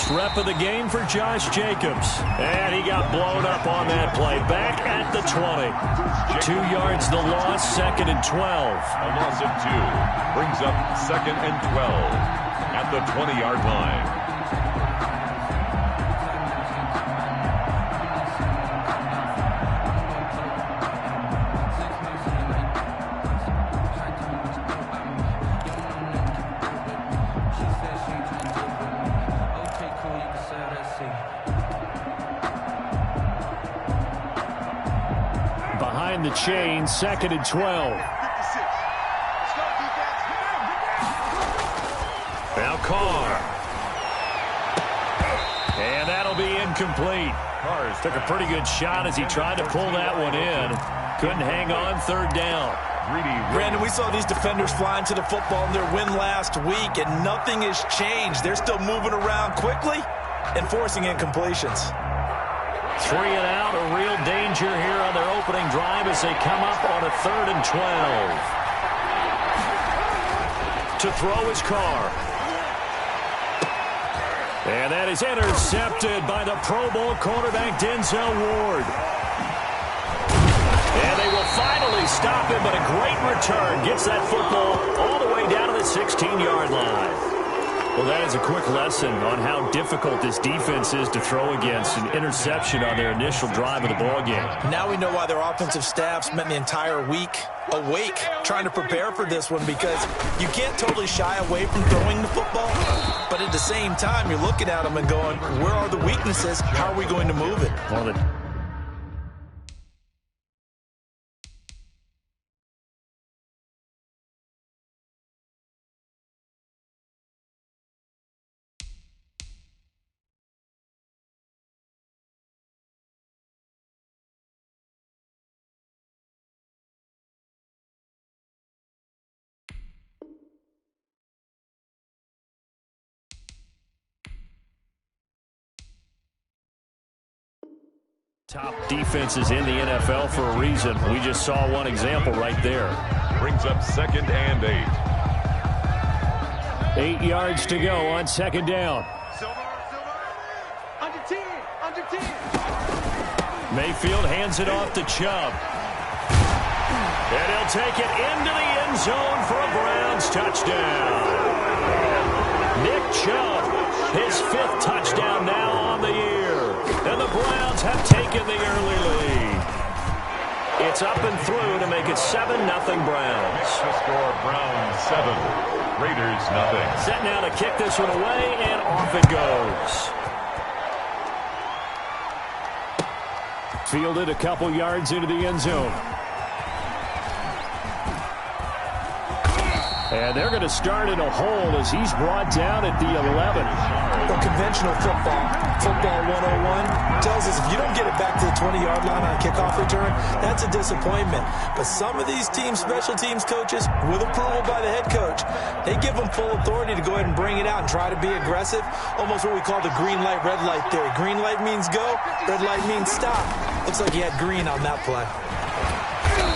First rep of the game for Josh Jacobs. And he got blown up on that play. Back at the 20. 2 yards the loss, 2nd and 12. A loss of 2 brings up 2nd and 12 at the 20-yard line. Behind the chain, 2nd and 12. Now Carr. And that'll be incomplete. Carr took a pretty good shot as he tried to pull that one in. Couldn't hang on, 3rd down. Brandon, we saw these defenders flying to the football in their win last week, and nothing has changed. They're still moving around quickly and forcing incompletions. 3 and out, a real danger here on their opening drive as they come up on a 3rd and 12. To throw is Carr. And that is intercepted by the Pro Bowl cornerback Denzel Ward. And they will finally stop him, but a great return gets that football all the way down to the 16-yard line. Well, that is a quick lesson on how difficult this defense is to throw against. An interception on their initial drive of the ballgame. Now we know why their offensive staff spent the entire week awake trying to prepare for this one, because you can't totally shy away from throwing the football, but at the same time, you're looking at them and going, where are the weaknesses? How are we going to move it? Well, top defenses in the NFL for a reason. We just saw one example right there. Brings up 2nd and 8. 8 yards to go on 2nd down. Under 10. Mayfield hands it off to Chubb. And he'll take it into the end zone for a Browns touchdown. Nick Chubb, his 5th touchdown now on the year. And the Browns have taken the early lead. It's up and through to make it 7-0 Browns. The score, Browns 7, Raiders 0. Set now to kick this one away, and off it goes. Fielded a couple yards into the end zone. And they're going to start in a hole as he's brought down at the 11. Well, conventional football 101, tells us if you don't get it back to the 20-yard line on a kickoff return, that's a disappointment. But some of these special teams coaches, with approval by the head coach, they give them full authority to go ahead and bring it out and try to be aggressive. Almost what we call the green light, red light theory. Green light means go, red light means stop. Looks like he had green on that play.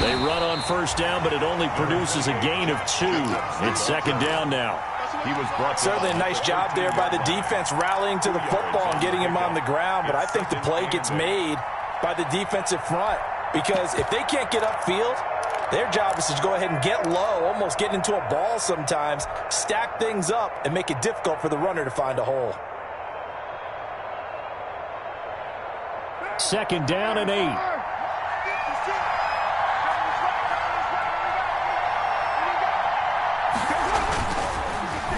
They run on 1st down, but it only produces a gain of 2. It's 2nd down now. He was brought Certainly a nice job there by the defense rallying to the football and getting him on the ground, but I think the play gets made by the defensive front, because if they can't get upfield, their job is to go ahead and get low, almost get into a ball sometimes, stack things up, and make it difficult for the runner to find a hole. 2nd down and 8.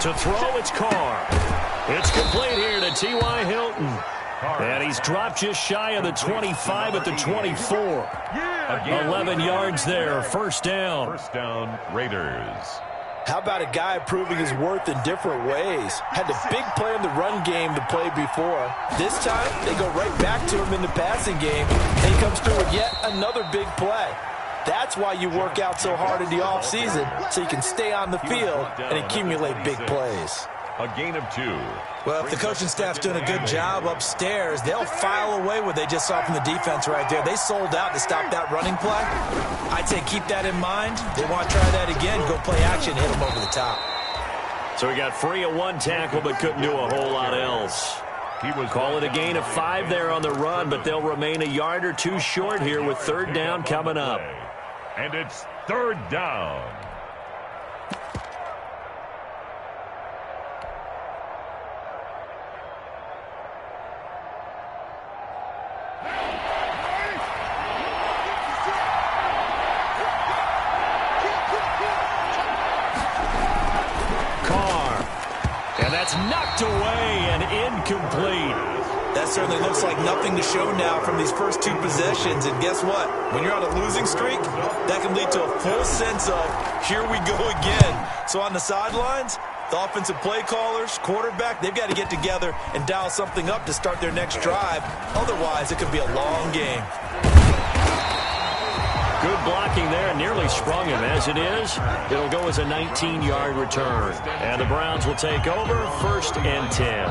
To throw, it's Carr. It's complete here to T.Y. Hilton. And he's dropped just shy of the 25 at the 24. 11 yards there, 1st down. 1st down, Raiders. How about a guy proving his worth in different ways? Had the big play in the run game to play before. This time, they go right back to him in the passing game. And he comes through with yet another big play. That's why you work out so hard in the offseason, so you can stay on the field and accumulate big plays. A gain of 2. Well, if the coaching staff's doing a good job upstairs, they'll file away what they just saw from the defense right there. They sold out to stop that running play. I'd say keep that in mind. They want to try that again, go play action, hit them over the top. So he got free of 1 tackle, but couldn't do a whole lot else. Call it a gain of 5 there on the run, but they'll remain a yard or two short here with third down coming up. And it's third down. Knocked away and incomplete. That certainly looks like nothing to show now from these first two possessions. And guess what? When you're on a losing streak, that can lead to a full sense of, here we go again. So on the sidelines, the offensive play callers, quarterback, they've got to get together and dial something up to start their next drive. Otherwise, it could be a long game. Good blocking there, nearly sprung him. As it is, it'll go as a 19-yard return. And the Browns will take over, 1st and 10.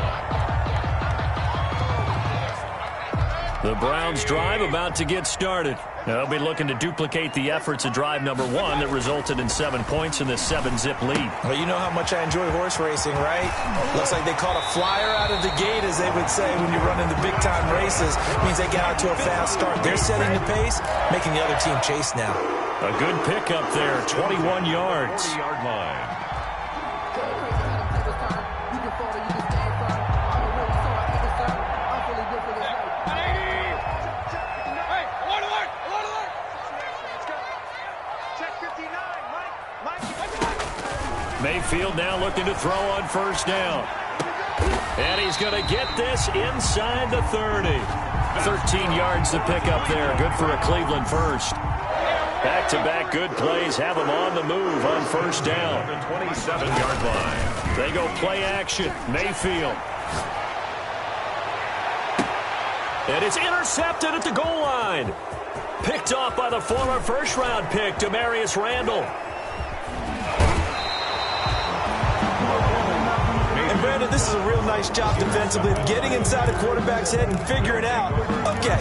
The Browns drive about to get started. They'll be looking to duplicate the efforts of drive number 1 that resulted in 7 points in this 7-zip lead. Well, you know how much I enjoy horse racing, right? Looks like they caught a flyer out of the gate, as they would say when you run in the big-time races. It means they got out to a fast start. They're setting the pace, making the other team chase now. A good pickup there, 21 yards. 30-yard line. Mayfield now looking to throw on 1st down. And he's going to get this inside the 30. 13 yards to pick up there. Good for a Cleveland first. Back-to-back good plays have them on the move on 1st down. The 27-yard line. They go play action. Mayfield. And it's intercepted at the goal line. Picked off by the former first-round pick, Demarius Randall. Brandon, this is a real nice job defensively of getting inside the quarterback's head and figuring out, okay,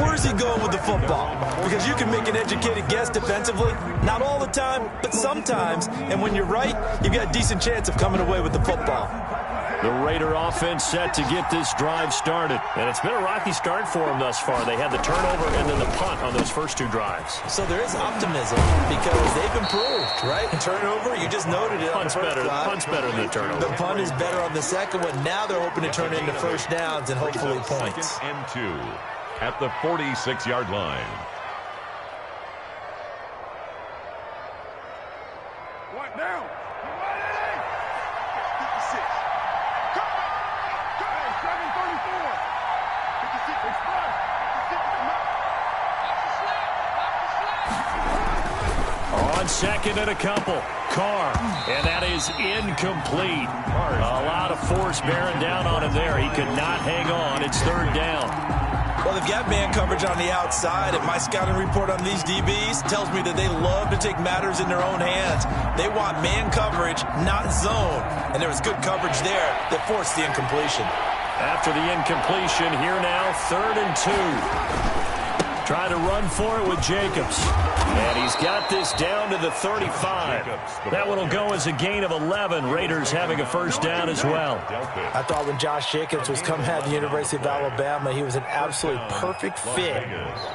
where's he going with the football? Because you can make an educated guess defensively, not all the time, but sometimes. And when you're right, you've got a decent chance of coming away with the football. The Raider offense set to get this drive started. And it's been a rocky start for them thus far. They had the turnover and then the punt on those first 2 drives. So there is optimism because they've improved, right? Turnover, you just noted it. Punt's better than the turnover. The punt is better on the second one. Now they're hoping to turn into 1st downs and hopefully points. 2nd and 2 at the 46-yard line. One down. On 2nd and a couple. Carr. And that is incomplete. A lot of force bearing down on him there. He could not hang on. It's 3rd down. Well, they've got man coverage on the outside, and my scouting report on these DBs tells me that they love to take matters in their own hands. They want man coverage, not zone. And there was good coverage there that forced the incompletion. After the incompletion, here now, 3rd and 2. Try to run for it with Jacobs. And he's got this down to the 35. That one will go as a gain of 11. Raiders having a 1st down as well. I thought when Josh Jacobs was coming out of the University of Alabama, he was an absolutely perfect fit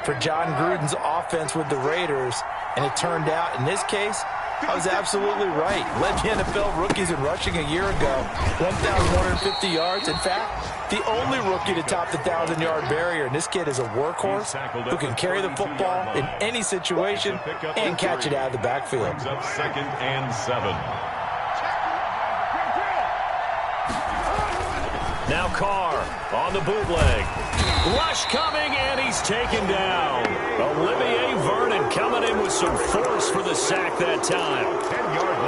for John Gruden's offense with the Raiders. And it turned out, in this case, I was absolutely right. Led the NFL rookies in rushing a year ago. 1,150 yards. In fact, the only rookie to top the 1,000-yard barrier. And this kid is a workhorse who can carry the football in any situation and catch it out of the backfield. 2nd and 7. Now Carr on the bootleg. Rush coming, and he's taken down. Olivier Vernon coming in with some force for the sack that time.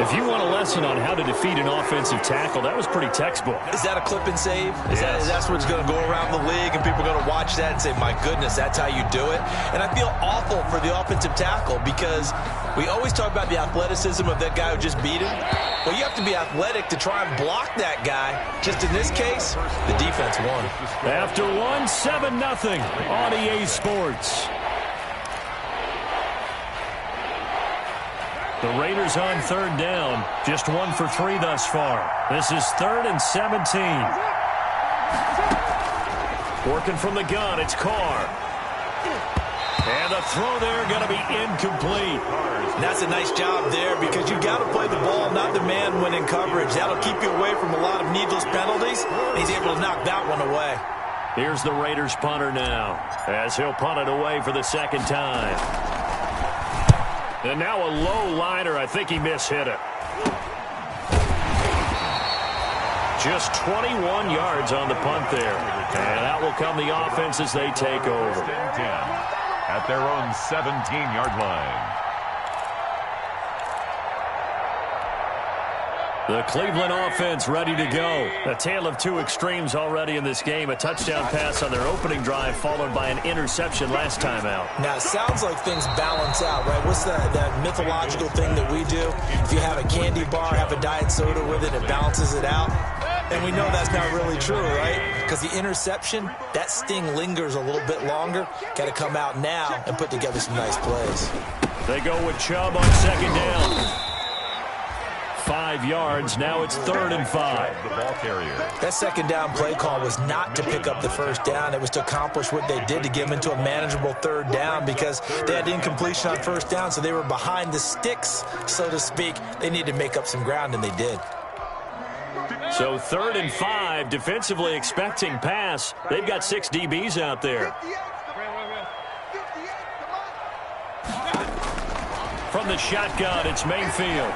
If you want a lesson on how to defeat an offensive tackle, that was pretty textbook. Is that a clip and save? That's what's going to go around the league, and people are going to watch that and say, my goodness, that's how you do it? And I feel awful for the offensive tackle because we always talk about the athleticism of that guy who just beat him. Well, you have to be athletic to try and block that guy. Just in this case, the defense won. After 7-0 on EA Sports. The Raiders on 3rd down. Just 1 for 3 thus far. This is 3rd and 17. Working from the gun, it's Carr. And the throw there going to be incomplete. And that's a nice job there because you got to play the ball, not the man when in coverage. That'll keep you away from a lot of needless penalties. He's able to knock that one away. Here's the Raiders punter now as he'll punt it away for the second time. And now a low liner. I think he mishit it. Just 21 yards on the punt there. And out will come the offense as they take over. At their own 17-yard line. The Cleveland offense ready to go. A tale of two extremes already in this game. A touchdown pass on their opening drive followed by an interception last time out. Now, it sounds like things balance out, right? What's that mythological thing that we do? If you have a candy bar, have a diet soda with it, it balances it out. And we know that's not really true, right? Because the interception, that sting lingers a little bit longer. Got to come out now and put together some nice plays. They go with Chubb on second down. 5 yards. Now it's 3rd and 5. The ball carrier. That second down play call was not to pick up the first down. It was to accomplish what they did to get them into a manageable 3rd down because they had incompletion on first down, so they were behind the sticks, so to speak. They needed to make up some ground, and they did. So 3rd and 5, defensively expecting pass. They've got 6 DBs out there. From the shotgun, it's Mayfield.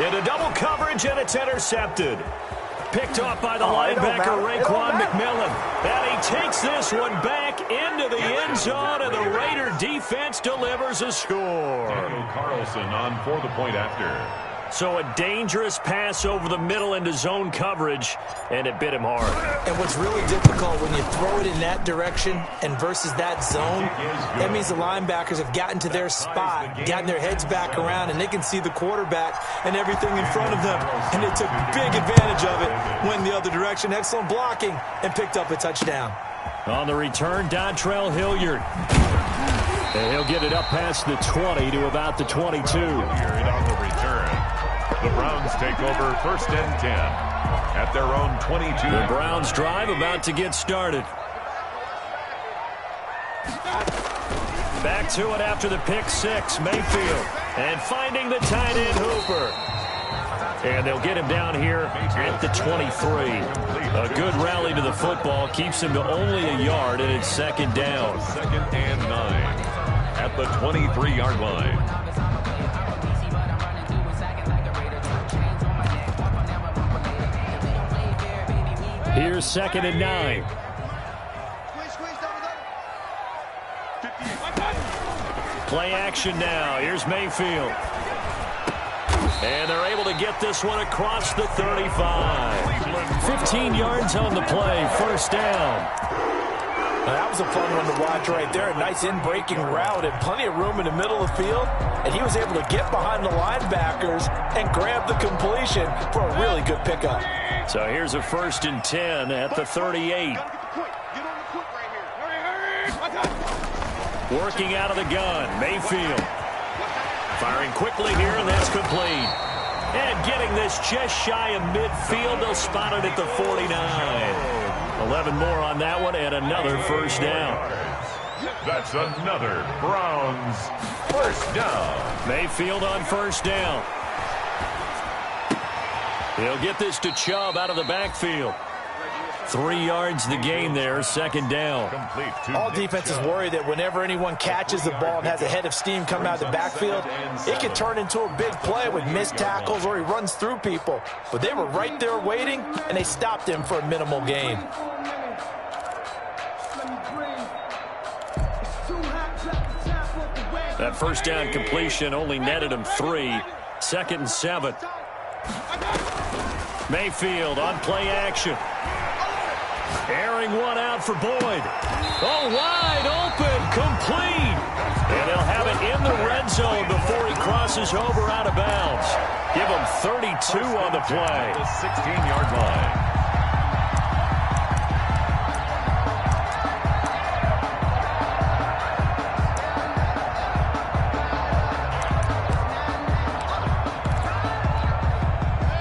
Into double coverage, and it's intercepted. Picked off by the linebacker, Raekwon McMillan. And he takes this one back into the end zone, and the Raider defense delivers a score. Daniel Carlson on for the point after. So a dangerous pass over the middle into zone coverage, and it bit him hard. And what's really difficult when you throw it in that direction and versus that zone, that means the linebackers have gotten to their spot, gotten their heads back around, and they can see the quarterback and everything in front of them. And they took big advantage of it, went the other direction, excellent blocking, and picked up a touchdown. On the return, Dontrell Hilliard. And he'll get it up past the 20 to about the 22. Hilliard on the return. The Browns take over 1st and 10 at their own 22. The Browns drive about to get started. Back to it after the pick six, Mayfield. And finding the tight end Hooper. And they'll get him down here at the 23. A good rally to the football keeps him to only a yard, and it's 2nd down. 2nd and 9 at the 23-yard line. Here's 2nd and 9. Play action now. Here's Mayfield. And they're able to get this one across the 35. 15 yards on the play. 1st down. Now, that was a fun one to watch right there. A nice in-breaking route and plenty of room in the middle of the field. And he was able to get behind the linebackers and grab the completion for a really good pickup. So here's a 1st and 10 at the 38. Working out of the gun, Mayfield. Firing quickly here, and that's complete. And getting this just shy of midfield, they'll spot it at the 49. 11 more on that one, and another 1st down. That's another Browns 1st down. Mayfield on 1st down. He'll get this to Chubb out of the backfield. 3 yards the gain there, 2nd down. All defenses worry that whenever anyone catches the ball and has a head of steam coming out of the backfield, it can turn into a big play with missed tackles or he runs through people. But they were right there waiting, and they stopped him for a minimal gain. That 1st down completion only netted him 3. 2nd and 7. Mayfield on play action. Airing one out for Boyd. Oh, wide open, complete. And they'll have it in the red zone before he crosses over out of bounds. Give him 32 on the play. The 16-yard line.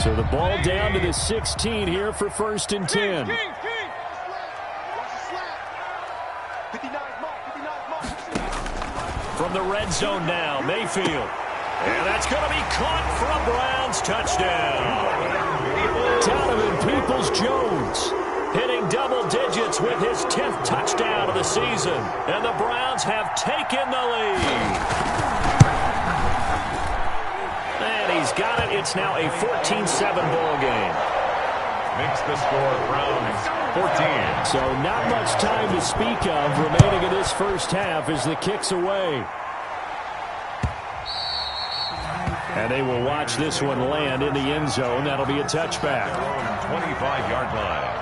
So the ball down to the 16 here for 1st and 10. From the red zone now, Mayfield. And that's going to be caught for a Browns touchdown. Donovan Peoples-Jones hitting double digits with his 10th touchdown of the season. And the Browns have taken the lead. And he's got it. It's now a 14-7 ball game. Makes the score Browns 14. So not much time to speak of remaining in this first half as the kick's away. And they will watch this one land in the end zone. That'll be a touchback. 25-yard line.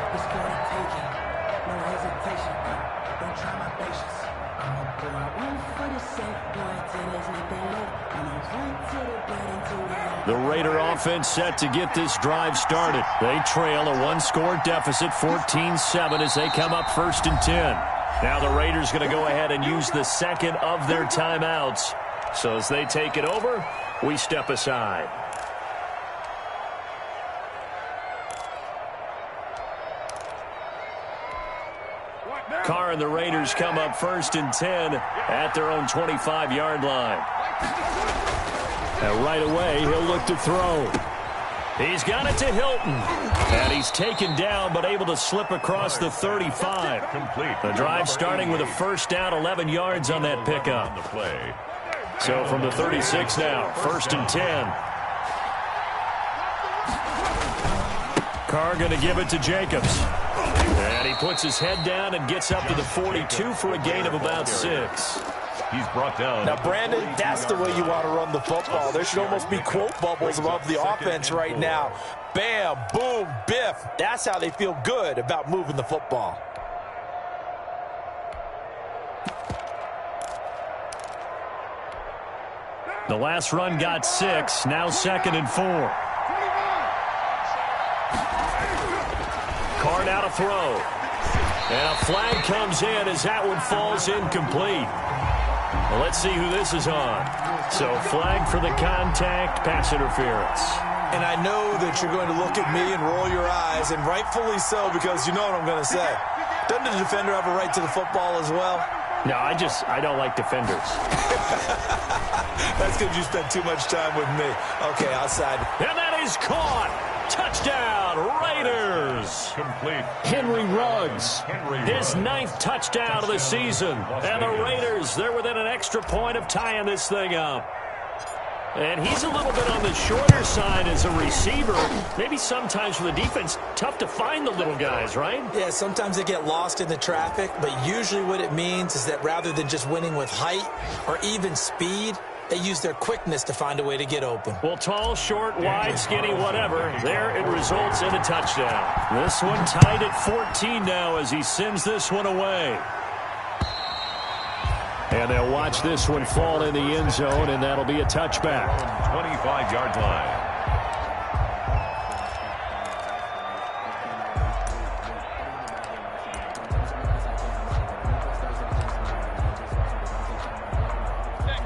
The Raider offense set to get this drive started. They trail a one-score deficit, 14-7, as they come up 1st and 10. Now the Raiders going to go ahead and use the second of their timeouts. So as they take it over, we step aside. Carr and the Raiders come up 1st and 10 at their own 25-yard line. And right away, he'll look to throw. He's got it to Hilton. And he's taken down, but able to slip across the 35. Complete. The drive starting with a first down, 11 yards on that pickup. The play. So from the 36 now, 1st and 10. Carr going to give it to Jacobs. And he puts his head down and gets up to the 42 for a gain of about 6. He's brought down. Now, Brandon, that's the way you want to run the football. There should almost be quote bubbles above the offense right now. Bam, boom, biff. That's how they feel good about moving the football. The last run got 6. Now 2nd and 4. Carr now to throw. And a flag comes in as that one falls incomplete. Well, let's see who this is on. So flag for the contact, pass interference. And I know that you're going to look at me and roll your eyes, and rightfully so, because you know what I'm going to say. Doesn't the defender have a right to the football as well? No, I don't like defenders. That's because you spent too much time with me. Okay, outside. And that is caught. Touchdown, Raiders. Complete. Henry Ruggs, his 9th touchdown of the season. And the Raiders, they're within an extra point of tying this thing up. And he's a little bit on the shorter side as a receiver. Maybe sometimes for the defense, tough to find the little guys, right? Yeah, sometimes they get lost in the traffic, but usually what it means is that rather than just winning with height or even speed, they use their quickness to find a way to get open. Well, tall, short, wide, skinny, whatever, there it results in a touchdown. This one tied at 14 now as he sends this one away. And they'll watch this one fall in the end zone, and that'll be a touchback. 25-yard line.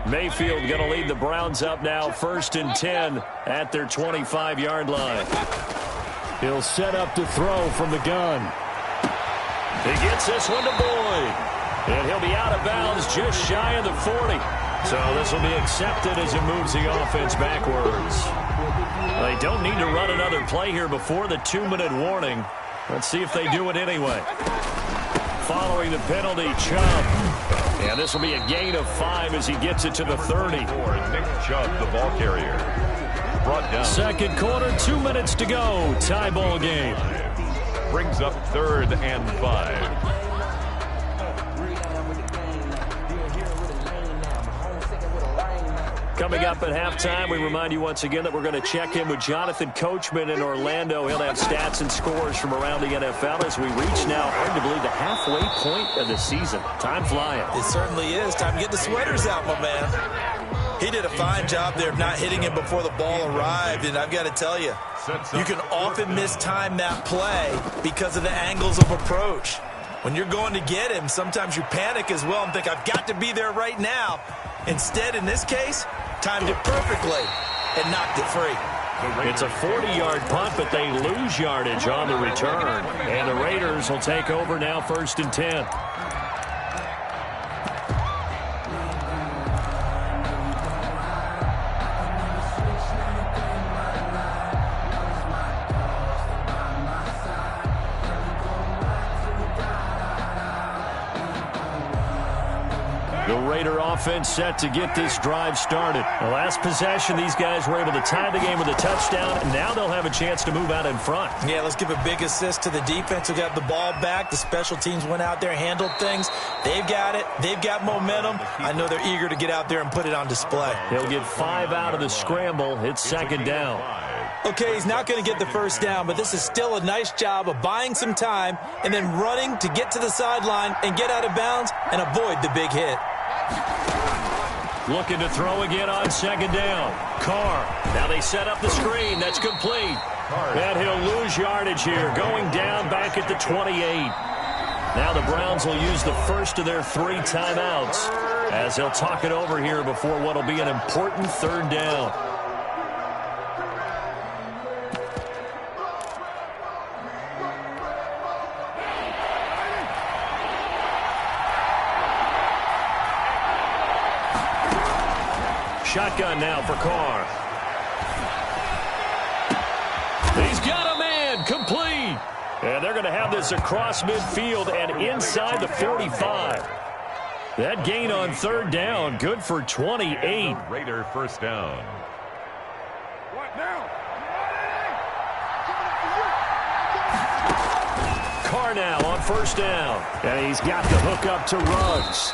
Mayfield going to lead the Browns up now, 1st and 10 at their 25-yard line. He'll set up to throw from the gun. He gets this one to Boyd. And he'll be out of bounds just shy of the 40. So this will be accepted as it moves the offense backwards. They don't need to run another play here before the 2-minute warning. Let's see if they do it anyway. Following the penalty, Chubb. And this will be a gain of 5 as he gets it to the 30. Nick Chubb, the ball carrier. Brought down. Second quarter, 2 minutes to go. Tie ball game. Brings up 3rd and 5. Coming up at halftime, we remind you once again that we're going to check in with Jonathan Coachman in Orlando. He'll have stats and scores from around the NFL as we reach now, arguably, the halfway point of the season. Time flying. It certainly is. Time to get the sweaters out, my man. He did a fine job there of not hitting him before the ball arrived, and I've got to tell you, you can often mistime that play because of the angles of approach. When you're going to get him, sometimes you panic as well and think, I've got to be there right now. Instead, in this case, timed it perfectly and knocked it free. It's a 40-yard punt, but they lose yardage on the return. And the Raiders will take over now, 1st and 10. The Raider offense set to get this drive started. The last possession, these guys were able to tie the game with a touchdown, and now they'll have a chance to move out in front. Yeah, let's give a big assist to the defense who got the ball back. The special teams went out there, handled things. They've got it. They've got momentum. I know they're eager to get out there and put it on display. He'll get 5 out of the scramble. It's 2nd down. Okay, he's not going to get the first down, but this is still a nice job of buying some time and then running to get to the sideline and get out of bounds and avoid the big hit. Looking to throw again on 2nd down. Carr. Now they set up the screen. That's complete. And he'll lose yardage here. Going down back at the 28. Now the Browns will use the first of their 3 timeouts as they'll talk it over here before what will be an important 3rd down. Shotgun now for Carr. He's got a man, complete. And they're going to have this across midfield and inside the 45. That gain on 3rd down, good for 28. Raider 1st down. Carr now on 1st down. And he's got the hook up to Ruggs.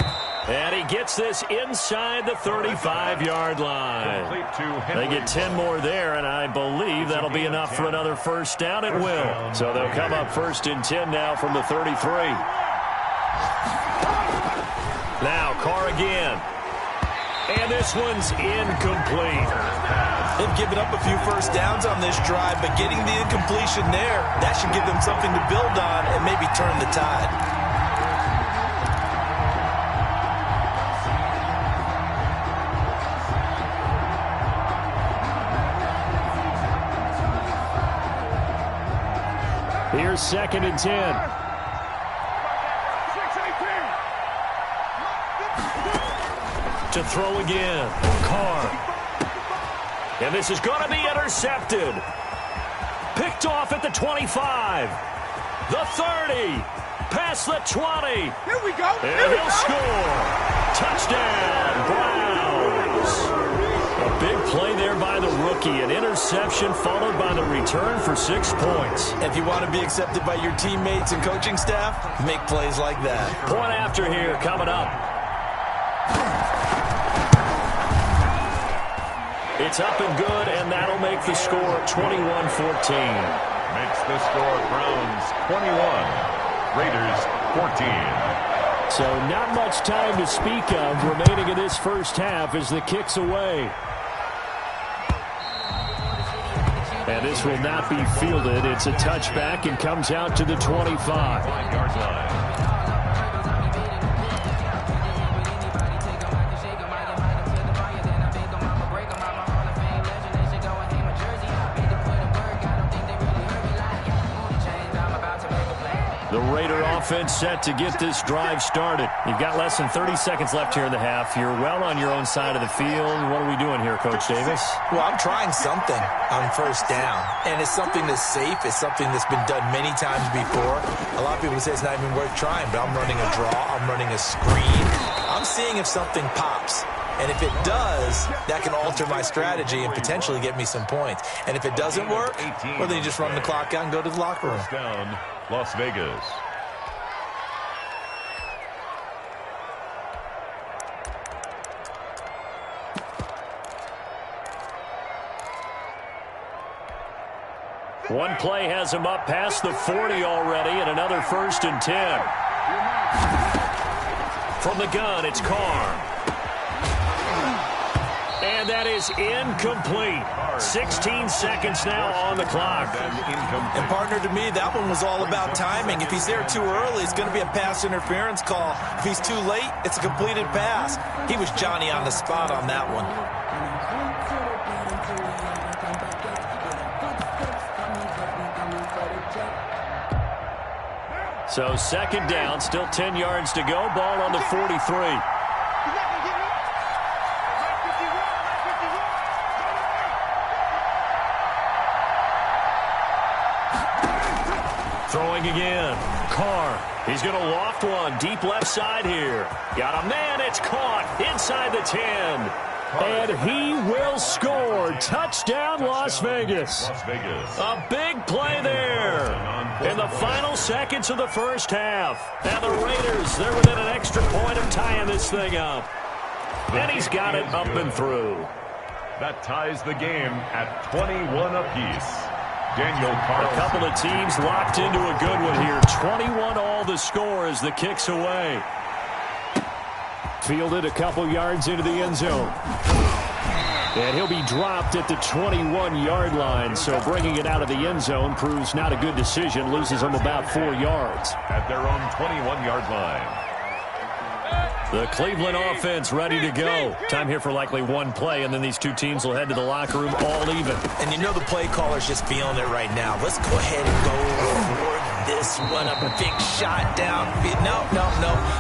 And he gets this inside the 35-yard line. They get 10 more there, and I believe that'll be enough for another 1st down. It will. So they'll come up 1st and 10 now from the 33. Now Carr again. And this one's incomplete. They've given up a few first downs on this drive, but getting the incompletion there, that should give them something to build on and maybe turn the tide. Here's 2nd and 10. To throw again. Carr. And this is going to be intercepted. Picked off at the 25. The 30. Past the 20. Here we go. And he'll score. Touchdown, Browns. A big play there by the rookie. An interception followed by the return for 6 points. If you want to be accepted by your teammates and coaching staff, make plays like that. Point after here coming up. It's up and good, and that'll make the score 21-14. Makes the score Browns 21, Raiders 14. So not much time to speak of remaining in this first half as the kick's away. And this will not be fielded. It's a touchback and comes out to the 25. 5-yard line. The Raider offense set to get this drive started. You've got less than 30 seconds left here in the half. You're well on your own side of the field. What are we doing here, Coach Davis? Well, I'm trying something on 1st down, and it's something that's safe. It's something that's been done many times before. A lot of people say it's not even worth trying, but I'm running a draw. I'm running a screen. I'm seeing if something pops. And if it does, that can alter my strategy and potentially get me some points. And if it doesn't work, well, then you just run the clock out and go to the locker room. First down, Las Vegas. One play has him up past the 40 already, and another 1st and 10. From the gun, it's Carr. And that is incomplete. 16 seconds now on the clock. And partner, to me, that one was all about timing. If he's there too early, it's going to be a pass interference call. If he's too late, it's a completed pass. He was Johnny on the spot on that one. So second down, still 10 yards to go. Ball on the 43. Throwing again. Carr. He's going to loft one. Deep left side here. Got a man. It's caught inside the 10. And he will score. Touchdown, Las Vegas. A big play there in the final seconds of the first half. And the Raiders, they're within an extra point of tying this thing up. And he's got it up and through. That ties the game at 21 apiece. Daniel Carlson. A couple of teams locked into a good one here. 21 all the score as the kick's away. Fielded a couple yards into the end zone. And he'll be dropped at the 21-yard line. So bringing it out of the end zone proves not a good decision. Loses him about 4 yards. At their own 21-yard line. The Cleveland offense ready to go. Time here for likely one play, and then these two teams will head to the locker room all even. And you know the play caller's just feeling it right now. Let's go ahead and go for this one. A big shot down. No.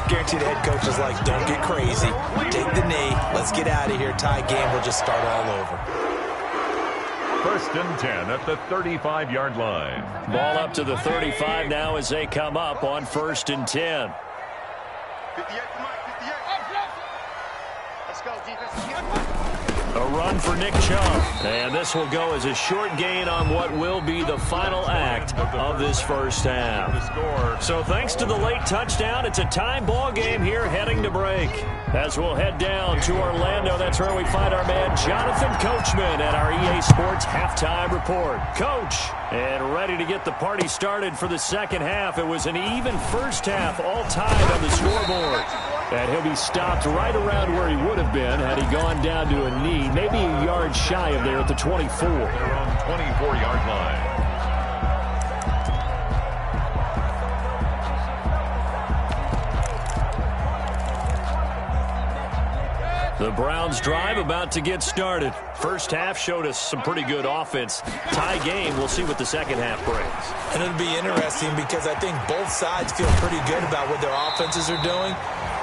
Guarantee the head coach is like, don't get crazy. Take the knee. Let's get out of here. Tie game. We'll just start all over. 1st and 10 at the 35-yard line. Ball up to the 35 now as they come up on 1st and 10. 58, come on, 58. Let's go, defense. A run for Nick Chubb. And this will go as a short gain on what will be the final act of this first half. So thanks to the late touchdown, it's a tie ball game here heading to break. As we'll head down to Orlando, that's where we find our man Jonathan Coachman at our EA Sports Halftime Report. Coach, and ready to get the party started for the second half. It was an even first half, all tied on the scoreboard. And he'll be stopped right around where he would have been had he gone down to a knee, maybe a yard shy of there at the 24. Their own 24-yard line. The Browns drive about to get started. First half showed us some pretty good offense. Tie game, we'll see what the second half brings. And it'll be interesting because I think both sides feel pretty good about what their offenses are doing.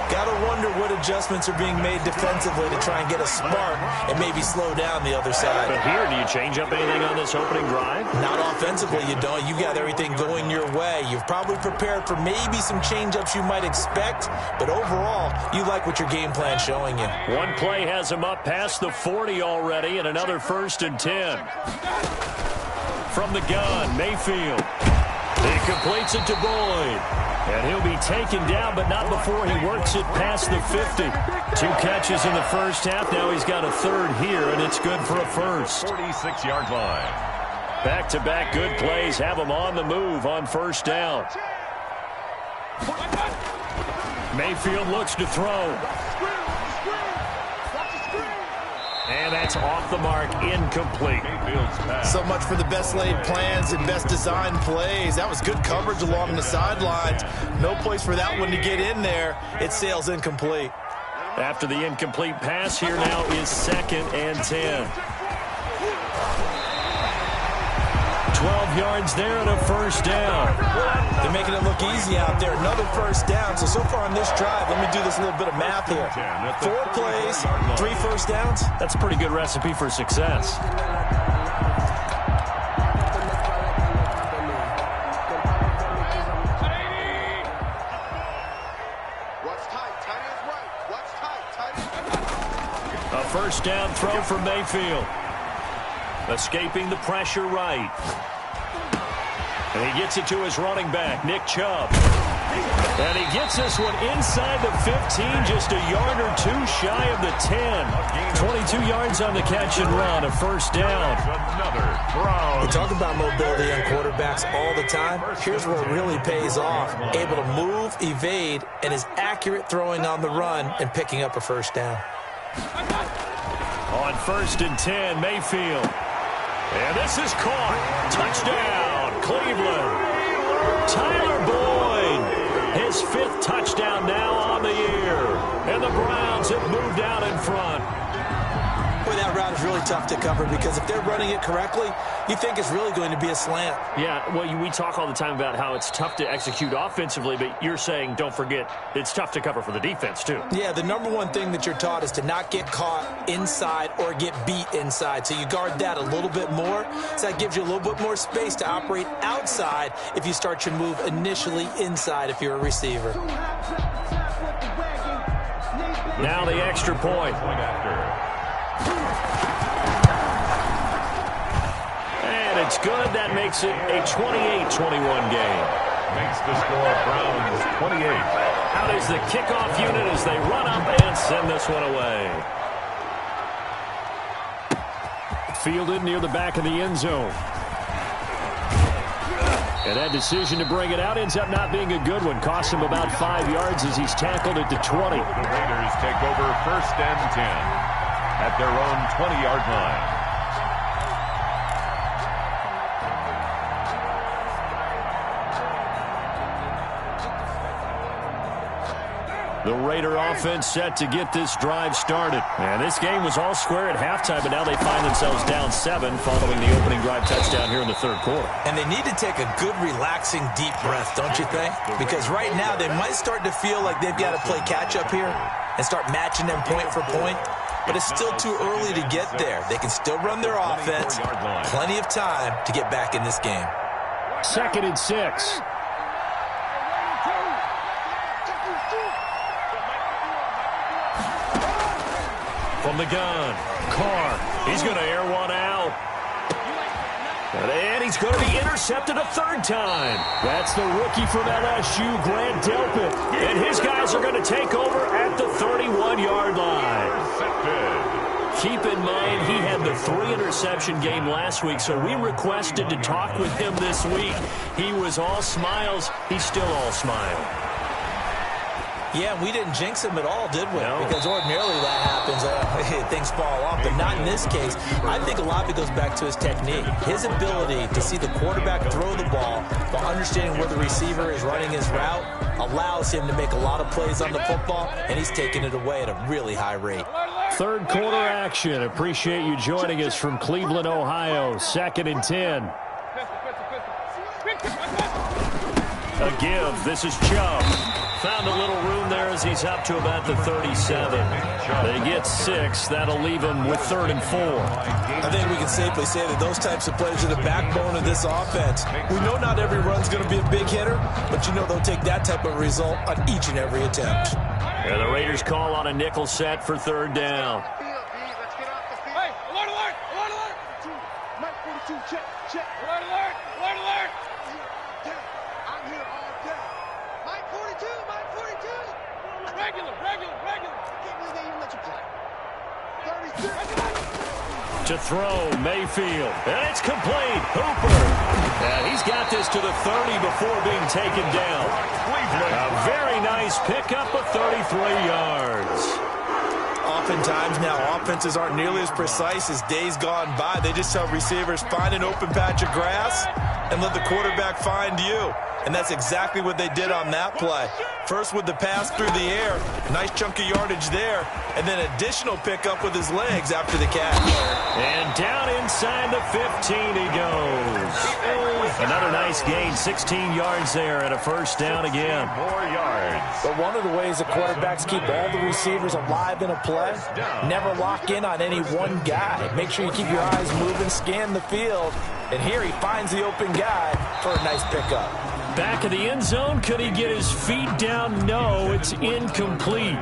Got to wonder what adjustments are being made defensively to try and get a spark and maybe slow down the other side. But here, do you change up anything on this opening drive? Not offensively, you don't. You got everything going your way. You've probably prepared for maybe some change-ups you might expect, but overall, you like what your game plan's showing you. One play has him up past the 40 already, and another 1st and 10. From the gun, Mayfield. He completes it to Boyd. And he'll be taken down, but not before he works it past the 50. 2 catches in the first half. Now he's got a third here, and it's good for a first. 46-yard line. Back-to-back good plays have him on the move on first down. Mayfield looks to throw. And that's off the mark, incomplete. So much for the best laid plans and best designed plays. That was good coverage along the sidelines. No place for that one to get in there. It sails incomplete. After the incomplete pass, here now is 2nd and 10. 12 yards there and a first down. They're making it look easy out there. Another first down. So far on this drive, let me do this little bit of math here. 4 plays, 3 first downs. That's a pretty good recipe for success. A first down throw for Mayfield. Escaping the pressure right. And he gets it to his running back, Nick Chubb. And he gets this one inside the 15, just a yard or 2 shy of the 10. 22 yards on the catch and run, a first down. We talk about mobility on quarterbacks all the time. Here's where it really pays off. Able to move, evade, and is accurate throwing on the run and picking up a first down. On 1st and 10, Mayfield. And this is caught. Touchdown, Cleveland. Tyler Boyd, his 5th touchdown now on the year. And the Browns have moved out in front. Boy, that route out is really tough to cover because if they're running it correctly, you think it's really going to be a slant. Yeah, well, we talk all the time about how it's tough to execute offensively, but you're saying, don't forget, it's tough to cover for the defense, too. Yeah, the number one thing that you're taught is to not get caught inside or get beat inside. So you guard that a little bit more. So that gives you a little bit more space to operate outside if you start your move initially inside if you're a receiver. Now the extra point. And it's good. That makes it a 28-21 game. Makes the score Browns 28. Out is the kickoff unit as they run up and send this one away. Fielded near the back of the end zone. And that decision to bring it out ends up not being a good one. Cost him about 5 yards as he's tackled at the 20. The Raiders take over 1st and 10 at their own 20-yard line. The Raider offense set to get this drive started. And this game was all square at halftime, but now they find themselves down 7 following the opening drive touchdown here in the 3rd quarter. And they need to take a good, relaxing, deep breath, don't you think? Because right now they might start to feel like they've got to play catch-up here and start matching them point for point. But it's still too early to get there. They can still run their offense. Plenty of time to get back in this game. 2nd and 6. From the gun, Carr, he's going to air one out. And he's going to be intercepted a 3rd time. That's the rookie from LSU, Grant Delpit. And his guys are going to take over at the 31-yard line. Keep in mind, he had the 3-interception game last week, so we requested to talk with him this week. He was all smiles. He's still all smile. Yeah, we didn't jinx him at all, did we? No. Because ordinarily that happens. Things fall off, but not in this case. I think a lot of it goes back to his technique. His ability to see the quarterback throw the ball while understanding where the receiver is running his route allows him to make a lot of plays on the football, and he's taking it away at a really high rate. 3rd quarter action. Appreciate you joining us from Cleveland, Ohio. 2nd and 10. A give. This is Chubb. Found a little room there as he's up to about the 37. They get 6. That'll leave him with 3rd and 4. I think we can safely say that those types of plays are the backbone of this offense. We know not every run's going to be a big hitter, but you know they'll take that type of result on each and every attempt. And the Raiders call on a nickel set for 3rd down. Hey, alert, alert, alert, alert. Mike 42, check, check. Alert, alert, alert, alert. I'm here all day. Mike 42, Mike 42. Regular, regular, regular. I can't believe they even let you play. 36. To throw, Mayfield. And it's complete. Hooper. And he's got this to the 30 before being taken down. A very nice pickup of 33 yards. Oftentimes now, offenses aren't nearly as precise as days gone by. They just tell receivers, find an open patch of grass and let the quarterback find you. And that's exactly what they did on that play. First with the pass through the air, nice chunk of yardage there, and then additional pickup with his legs after the catch. And down inside the 15 he goes. Another nice gain, 16 yards there and a 1st down again. 4 yards. But one of the ways the quarterbacks keep all the receivers alive in a play, never lock in on any one guy. Make sure you keep your eyes moving, scan the field, and here he finds the open guy for a nice pickup. Back of the end zone, could he get his feet down? No, it's incomplete.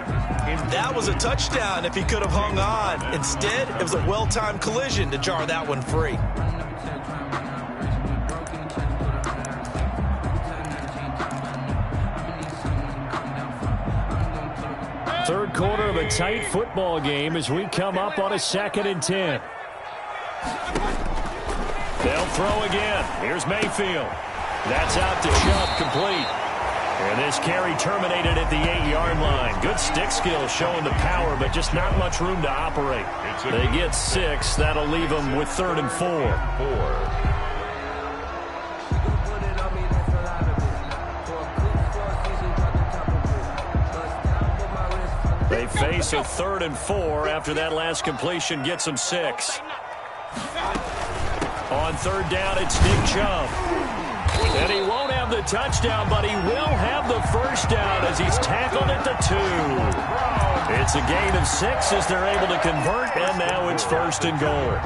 That was a touchdown if he could have hung on. Instead, it was a well-timed collision to jar that one free. Third quarter of a tight football game as we come up on a 2nd and 10. They'll throw again. Here's Mayfield. That's out to Chubb, complete. And this carry terminated at the 8-yard line. Good stick skill showing the power, but just not much room to operate. They get 6. That'll leave them with 3rd and 4. They They face a 3rd and 4 after that last completion gets them 6. On 3rd down, it's Nick Chubb. And he won't have the touchdown, but he will have the first down as he's tackled at the 2. It's a gain of 6 as they're able to convert, and now it's 1st and goal.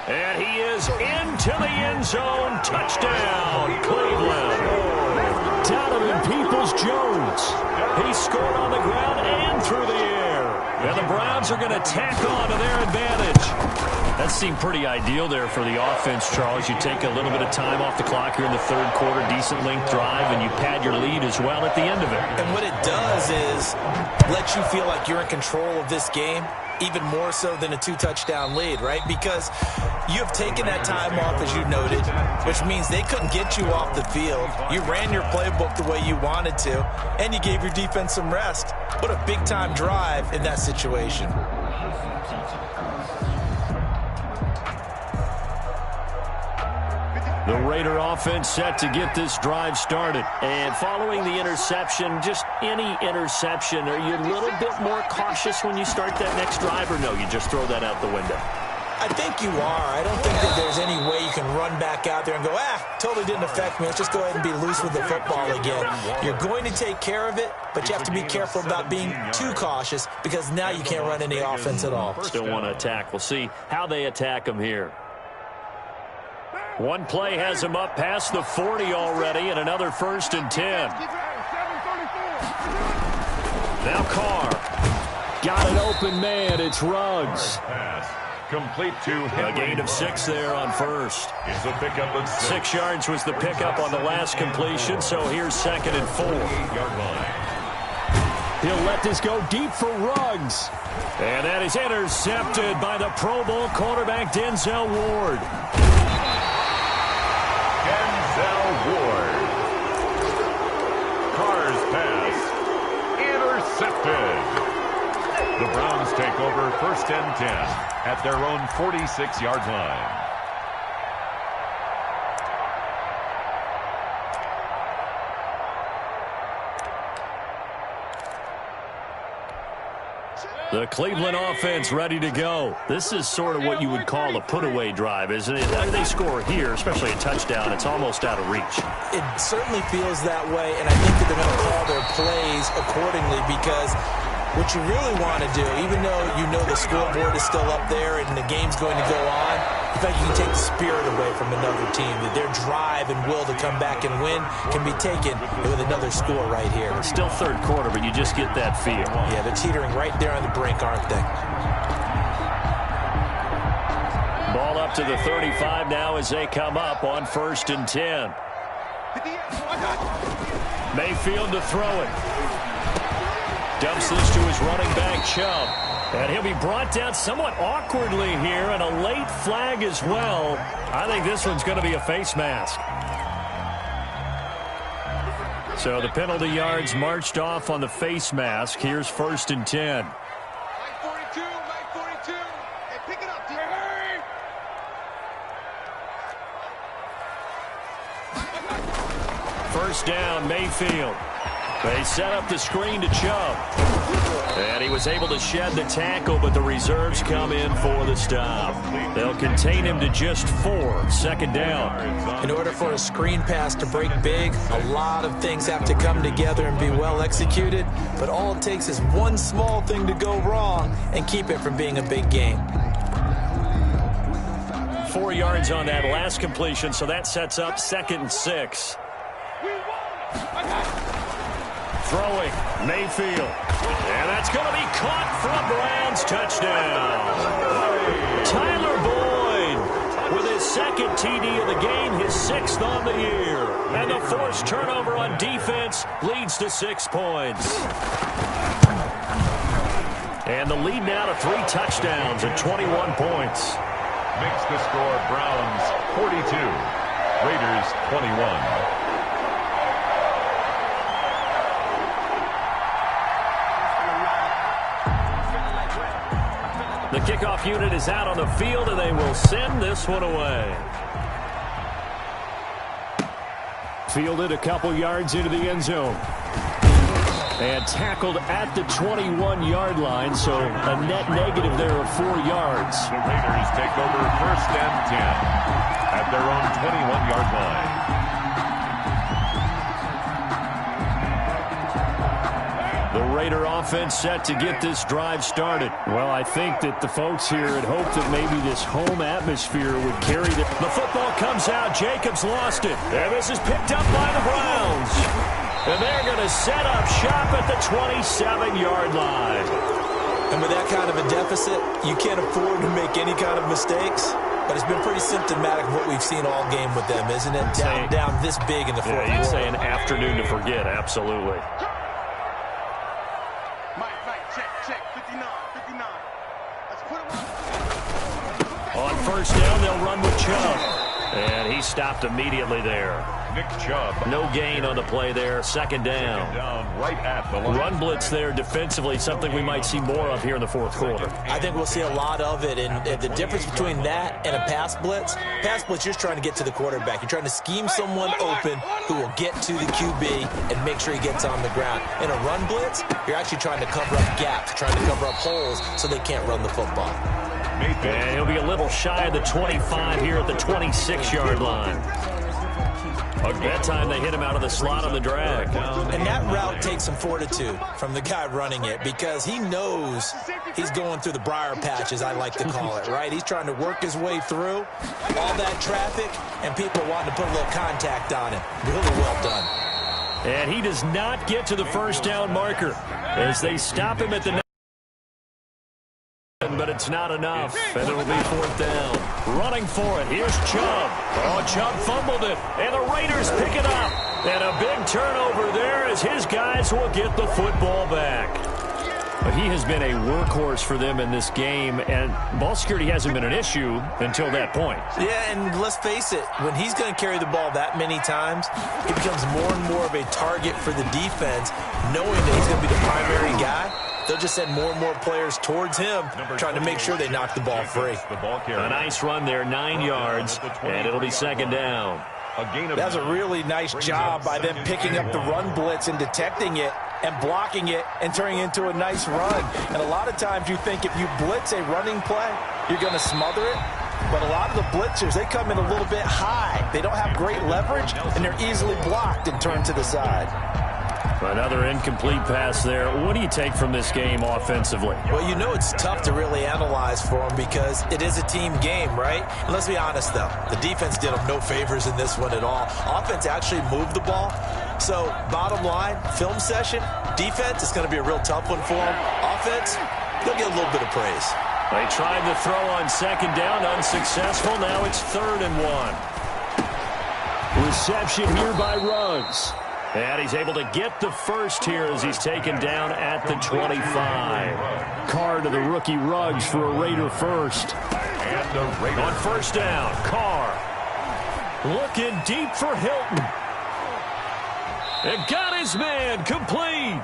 And he is into the end zone. Touchdown, Cleveland. Donovan Peoples-Jones. He scored on the ground and through the air. And the Browns are going to tack on to their advantage. That seemed pretty ideal there for the offense, Charles. You take a little bit of time off the clock here in the 3rd quarter, decent length drive, and you pad your lead as well at the end of it. And what it does is let you feel like you're in control of this game, even more so than a 2-touchdown lead, right? Because you have taken that time off, as you noted, which means they couldn't get you off the field. You ran your playbook the way you wanted to, and you gave your defense some rest. What a big-time drive in that situation. The Raider offense set to get this drive started. And following the interception, just any interception, are you a little bit more cautious when you start that next drive, or no, you just throw that out the window? I think you are. I don't think that there's any way you can run back out there and go, totally didn't affect me. Let's just go ahead and be loose with the football again. You're going to take care of it, but you have to be careful about being too cautious because now you can't run any offense at all. Still want to attack. We'll see how they attack them here. One play has him up past the 40 already, and another 1st and 10. Now Carr. Got an open man. It's Ruggs. Complete to a gain of 6 there on 1st. It's a pickup of 6 yards was the pickup on the last completion, so here's 2nd and 4. He'll let this go deep for Ruggs. And that is intercepted by the Pro Bowl quarterback Denzel Ward. Denzel Ward. Carr's pass intercepted. The Browns take over 1st and 10 at their own 46-yard line. The Cleveland offense ready to go. This is sort of what you would call a put-away drive, isn't it? How do they score here, especially a touchdown? It's almost out of reach. It certainly feels that way, and I think that they're going to call their plays accordingly because what you really want to do, even though you know the scoreboard is still up there and the game's going to go on, in fact, you can take the spirit away from another team. That their drive and will to come back and win can be taken with another score right here. It's still 3rd quarter, but you just get that feel. Yeah, they're teetering right there on the brink, aren't they? Ball up to the 35 now as they come up on 1st and 10. Mayfield to throw it. Dumps this to his running back, Chubb. And he'll be brought down somewhat awkwardly here, and a late flag as well. I think this one's going to be a face mask. So the penalty yards marched off on the face mask. Here's 1st and 10. Mike 42, and pick it up, hurry! First down, Mayfield. They set up the screen to Chubb. And he was able to shed the tackle, but the reserves come in for the stop. They'll contain him to just 4. 2nd down. In order for a screen pass to break big, a lot of things have to come together and be well executed. But all it takes is one small thing to go wrong and keep it from being a big game. 4 yards on that last completion, so that sets up 2nd and 6. Throwing, Mayfield. And that's going to be caught for a Browns touchdown. Tyler Boyd with his 2nd TD of the game, his 6th on the year. And the forced turnover on defense leads to 6 points. And the lead now to 3 touchdowns at 21 points. Makes the score Browns 42, Raiders 21. The kickoff unit is out on the field, and they will send this one away. Fielded a couple yards into the end zone. And tackled at the 21-yard line, so a net negative there of 4 yards. The Raiders take over 1st and 10 at their own 21-yard line. The Raider offense set to get this drive started. Well, I think that the folks here had hoped that maybe this home atmosphere would carry the football comes out. Jacobs lost it. And this is picked up by the Browns. And they're going to set up shop at the 27-yard line. And with that kind of a deficit, you can't afford to make any kind of mistakes. But it's been pretty symptomatic of what we've seen all game with them, isn't it? Down this big in the fourth quarter. You'd say an afternoon to forget, absolutely. On first down, they'll run with Chubb. And he stopped immediately there. Nick Chubb. No gain on the play there. 2nd down. Right at the line. Run blitz there defensively, something we might see more of here in the fourth quarter. I think we'll see a lot of it. And the difference between that and a pass blitz, you're just trying to get to the quarterback. You're trying to scheme someone open who will get to the QB and make sure he gets on the ground. In a run blitz, you're actually trying to cover up gaps, trying to cover up holes so they can't run the football. And he'll be a little shy of the 25 here at the 26-yard line. That time they hit him out of the slot on the drag. And that route takes some fortitude from the guy running it because he knows he's going through the briar patch, as I like to call it, right? He's trying to work his way through all that traffic, and people wanting to put a little contact on him. Really well done. And he does not get to the first down marker as they stop him at the but it's not enough, and it'll be 4th down. Running for it, here's Chubb. Oh, Chubb fumbled it, and the Raiders pick it up. And a big turnover there as his guys will get the football back. But he has been a workhorse for them in this game, and ball security hasn't been an issue until that point. Yeah, and let's face it, when he's going to carry the ball that many times, he becomes more and more of a target for the defense, knowing that he's going to be the primary guy. They'll just send more and more players towards him, trying to make sure they knock the ball free. A nice run there, 9 yards, and it'll be 2nd down. That's a really nice job by them picking up the run blitz and detecting it and blocking it and turning it into a nice run. And a lot of times you think if you blitz a running play, you're going to smother it. But a lot of the blitzers, they come in a little bit high. They don't have great leverage, and they're easily blocked and turned to the side. Another incomplete pass there. What do you take from this game offensively? Well, you know it's tough to really analyze for them because it is a team game, right? And let's be honest, though. The defense did them no favors in this one at all. Offense actually moved the ball. So, bottom line, film session, defense is going to be a real tough one for them. Offense, they'll get a little bit of praise. They tried the throw on 2nd down, unsuccessful. Now it's 3rd and 1. Reception here by Ruggs. And he's able to get the first here as he's taken down at the 25. Carr to the rookie Ruggs for a Raider first. And the Raiders. On first down, Carr looking deep for Hilton. And got his man complete.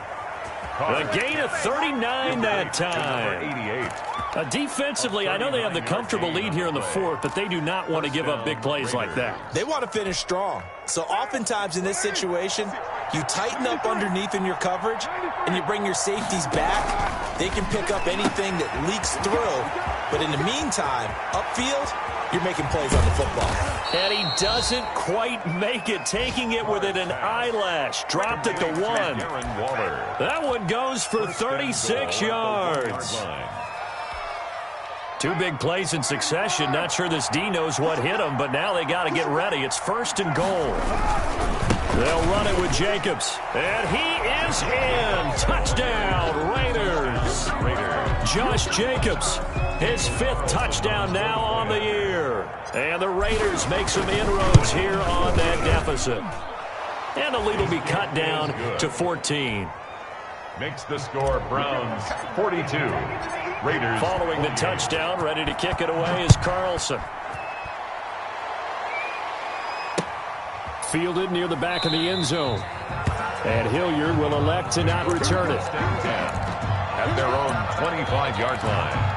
A gain of 39 that time. Defensively, I know they have the comfortable lead here in the 4th, but they do not want to give up big plays like that. They want to finish strong. So oftentimes in this situation, you tighten up underneath in your coverage, and you bring your safeties back. They can pick up anything that leaks through. But in the meantime, upfield, you're making plays on the football. And he doesn't quite make it, taking it within an eyelash. Dropped it to 1. That one goes for 36 yards. 2 big plays in succession. Not sure this D knows what hit him, but now they got to get ready. It's 1st and goal. They'll run it with Jacobs. And he is in. Touchdown, Raiders. Josh Jacobs, his 5th touchdown now on the year. And the Raiders make some inroads here on that deficit. And the lead will be cut down to 14. Makes the score Browns 42, Raiders. Following the touchdown, ready to kick it away is Carlson. Fielded near the back of the end zone. And Hilliard will elect to not return it. At their own 25-yard line.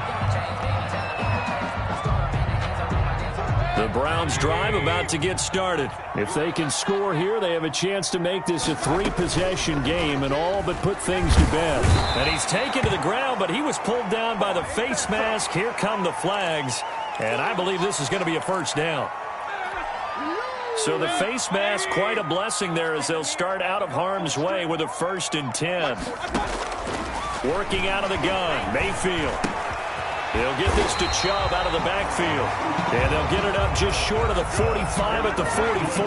The Browns drive about to get started. If they can score here, they have a chance to make this a 3-possession game and all but put things to bed. And he's taken to the ground, but he was pulled down by the face mask. Here come the flags. And I believe this is going to be a first down. So the face mask, quite a blessing there as they'll start out of harm's way with a 1st and 10. Working out of the gun, Mayfield. They'll get this to Chubb out of the backfield. And they'll get it up just short of the 45 at the 44.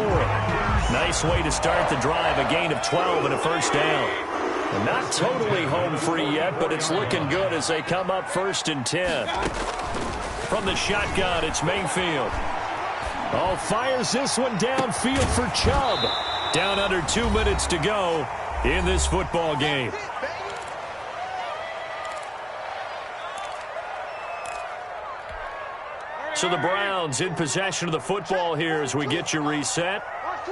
Nice way to start the drive, a gain of 12 and a first down. And not totally home free yet, but it's looking good as they come up 1st and 10. From the shotgun, it's Mayfield. Oh, fires this one downfield for Chubb. Down under 2 minutes to go in this football game. So the Browns in possession of the football here as we get you reset.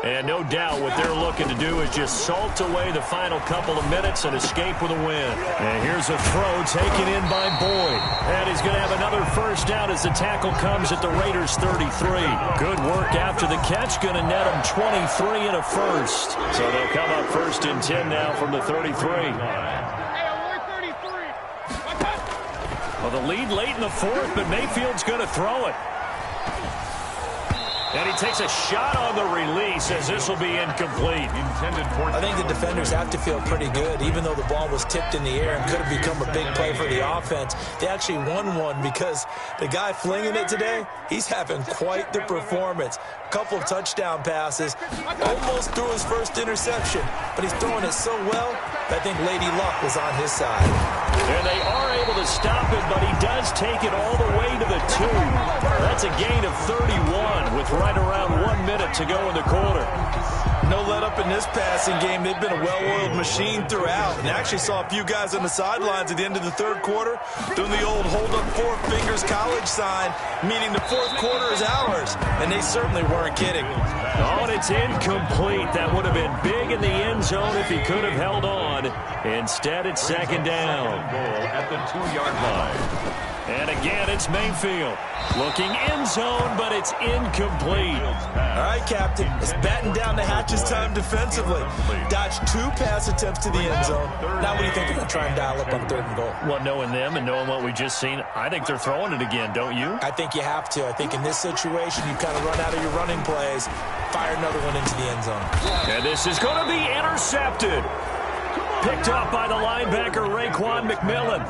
And no doubt what they're looking to do is just salt away the final couple of minutes and escape with a win. And here's a throw taken in by Boyd. And he's going to have another first down as the tackle comes at the Raiders' 33. Good work after the catch. Going to net them 23 and a first. So they'll come up 1st and 10 now from the 33. Well, the lead late in the 4th, but Mayfield's going to throw it. And he takes a shot on the release as this will be incomplete. I think the defenders have to feel pretty good. Even though the ball was tipped in the air and could have become a big play for the offense, they actually won one because the guy flinging it today, he's having quite the performance. A couple of touchdown passes, almost threw his first interception, but he's throwing it so well, I think Lady Luck was on his side. And they are able to stop him, but he does take it all the way to the 2. That's a gain of 31 with right around 1 minute to go in the quarter. No let up in this passing game. They've been a well-oiled machine throughout. And actually saw a few guys on the sidelines at the end of the 3rd quarter doing the old hold up 4 fingers college sign, meaning the 4th quarter is ours. And they certainly weren't kidding. Oh, and it's incomplete. That would have been big in the end zone if he could have held on. Instead, it's 2nd down. Goal at the 2-yard line. And again, it's Mayfield. Looking end zone, but it's incomplete. All right, Captain. It's batten down the hatches time defensively. Dodged 2 pass attempts to the end zone. Now what do you think they're going to try and dial up on 3rd and goal? Well, knowing them and knowing what we just seen, I think they're throwing it again, don't you? I think you have to. I think in this situation, you kind of run out of your running plays, fire another one into the end zone. And this is going to be intercepted. Picked up by the linebacker, Raekwon McMillan.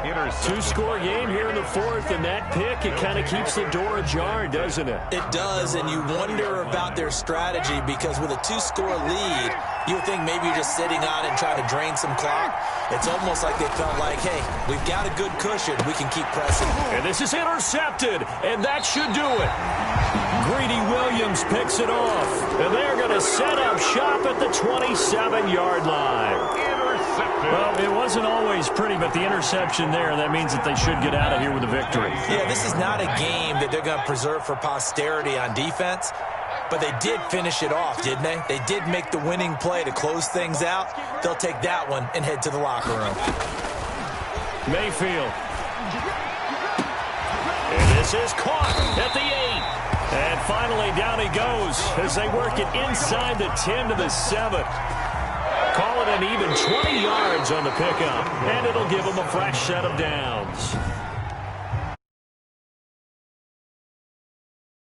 2-score game here in the 4th, and that pick, it kind of keeps the door ajar, doesn't it? It does, and you wonder about their strategy because with a 2-score lead, you would think maybe you're just sitting on and trying to drain some clock. It's almost like they felt like, hey, we've got a good cushion. We can keep pressing. And this is intercepted, and that should do it. Greedy Williams picks it off, and they're going to set up shop at the 27-yard line. Well, it wasn't always pretty, but the interception there, that means that they should get out of here with a victory. Yeah, this is not a game that they're going to preserve for posterity on defense, but they did finish it off, didn't they? They did make the winning play to close things out. They'll take that one and head to the locker room. Mayfield. And this is caught at the 8. And finally down he goes as they work it inside the 10 to the 7. Call it an even 20 yards on the pickup, and it'll give them a fresh set of downs.